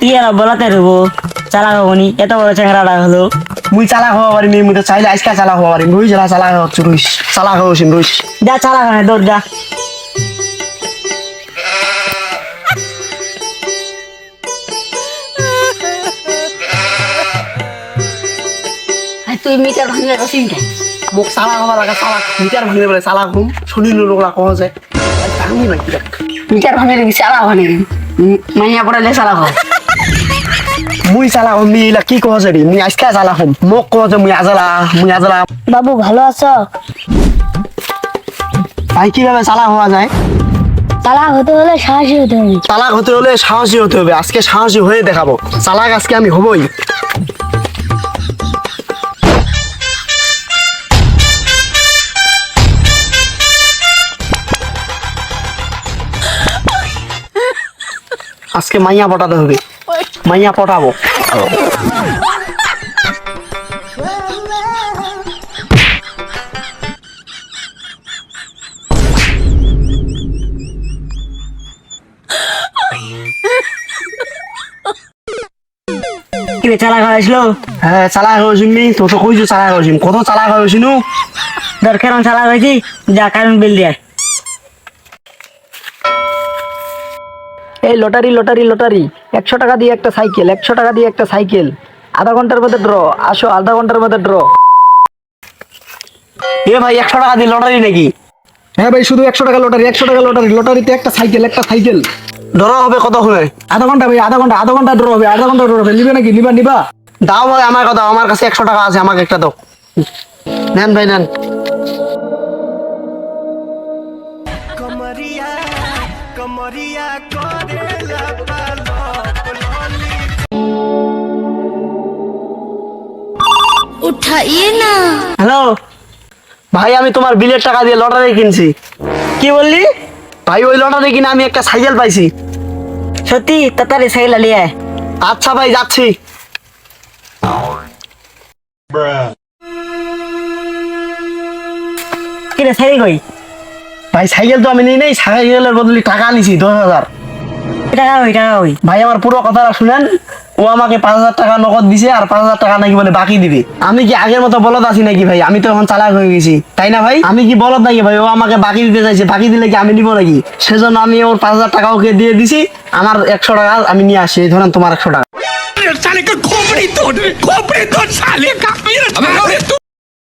ইয়ে বলাতে রবো চালাক হবনি এত বড় চেহারাটা হলো। মুই চালাক হওয়া পারি মুই তো চাইলে আজকে চালাক হওয়া পারি রুইস চালাক হচ্ছে রুইস চালাক হচ্ছি রুইস যা চালাক হয় দৌড় যা। তুই মিটার ভাঙলে রসিম কেন? মোক চালাক হবার আগে চালাক মিটার ভাঙলে বলে চালাক হুম শুনি লোকরা কওয়া যায় ভাঙি নাকি মিটার ভাঙলে কি চালা ভাঙে মাইয়া পড়ালে চালা হয়। মুই চালাক হম মিলা কি কওয়া যায় মুই আজকে চালাক হম মোক কওয়া যায় মুই আজলা বাবু ভালো আছো? ভাই কিভাবে চালাক হওয়া যায়? চালা হতে হলে সাহসী হতে হবে। চালাক হতে হলে সাহসী হতে হবে আজকে সাহসী হয়ে দেখাবো চালাক আজকে আমি হবই। আজকে মাইয়া পটাতে হবে মাইয়া পটাবো। কিরে চালাক হয়েছিল? হ্যাঁ চালাক হয়েছিনি তো তো কইছো চালাক হয়েছিন কত চালাক হয়েছিনু ধর কেন চালাক হয়েছি যা কারেন্ট বিল দিয়ে। এই লটারি লটারি লটারি 100 টাকা দিয়ে একটা সাইকেল 100 টাকা দিয়ে একটা সাইকেল আধা ঘন্টার মধ্যে ড্র আসো আধা ঘন্টার মধ্যে ড্র। এ ভাই 100 টাকা দিয়ে লটারি নাকি? হ্যাঁ ভাই শুধু 100 টাকা লটারি 100 টাকা লটারি লটারিতে একটা সাইকেল ধরা হবে কত হবে? আধা ঘন্টা ভাই আধা ঘন্টা ড্র হবে আধা ঘন্টা ড্র হবে নিবে নাকি নিবা দাও ভাই আমার কথা আমার কাছে 100 টাকা আছে আমাকে একটা দাও নেন ভাই নেন। উঠাইয়ে না। হ্যালো ভাই আমি তোমার বিলের টাকা দিয়ে লটারি কিনছি। কি বললি? ভাই ওই লটারি কিনে আমি একটা সাইকেল পাইছি। সত্যি তাড়াতাড়ি সাইকেল নিয়ে আচ্ছা ভাই যাচ্ছি। কিরে সাইকেল কই? ভাই সাইকেল তো আমি নিই নাই সাইকেলের বদলে টাকা নিছি 10,000। টাকা কই? ভাই আমার পুরো কথাটা শুনেন ও আমাকে 5,000 টাকা নগদ দিছে আর 5,000 টাকা নাকি বলে বাকি দিবে। আমি কি আগের মতো বলদ আছি নাকি ভাই? আমি তো এখন চালাক হয়ে গেছি তাই না ভাই? আমি কি বলদ নাকি ভাই? ও আমাকে বাকি দিতে চাইছে বাকি দিলে কি আমি নিব নাকি? সেজন্য আমি ওর 5,000 টাকা ওকে দিয়ে দিছি আমার 100 টাকা আমি নিয়ে আসি ধরেন তোমার 100 টাকা।